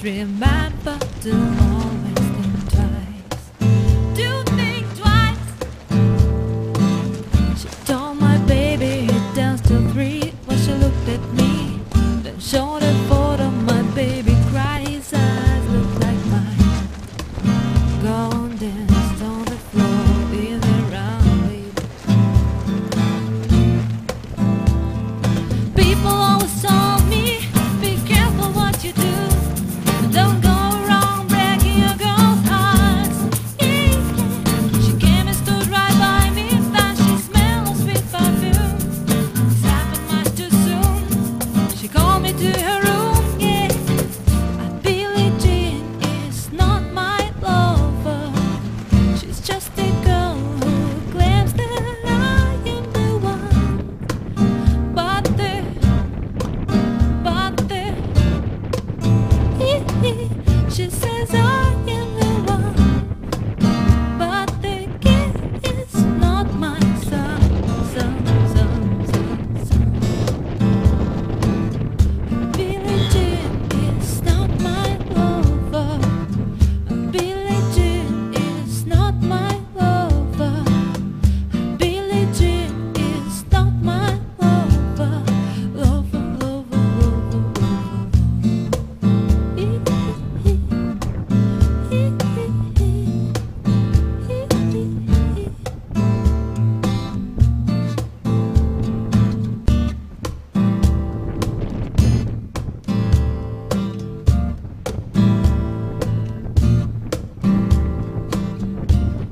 Just remember to always think twice. Do think twice. She told my baby it danced till 3 when she looked at me. Then showed a photo, my baby cried. His eyes looked like mine. Go and dance on the floor in the round, baby. People always told me, be careful what you do. Don't go around breaking a girl's heart. She came and stood right by me. Then she smelled of sweet perfume. This happened much too soon. She called me to her room. Yeah, Billie Jean is not my lover. She's just a girl who claims that I am the one. But she says I am the one, but the kid is not my son. Billie Jean is not my lover. Billie Jean is not my lover. Billie Jean is not my lover.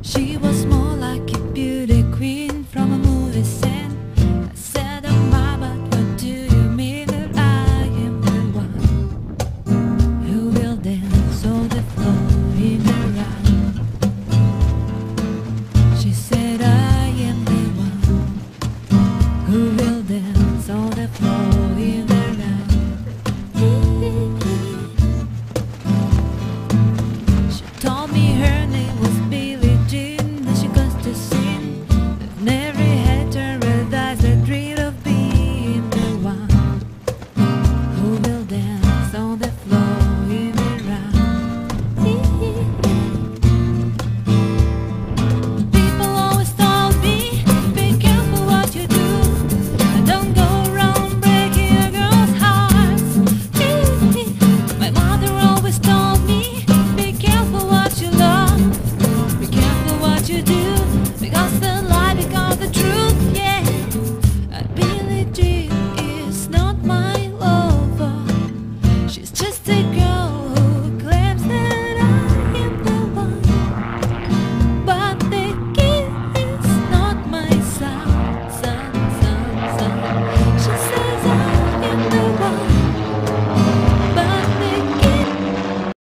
She was more like a beauty queen from a movie set. I said, oh my, but what do you mean that I am the one who will dance on the floor in the round? She said, I am the one who will dance on the floor in the round. She told me her name was Billie Jean, that she goes to sing, and every hater realized the dream of being the one who will dance on the floor in the round. People always told me, be careful what you do, and don't go around breaking a girl's heart. My mother always told me, be careful what you love, be careful what you do, because the lie becomes the truth. Yeah, Billie Jean is not my lover. She's just a girl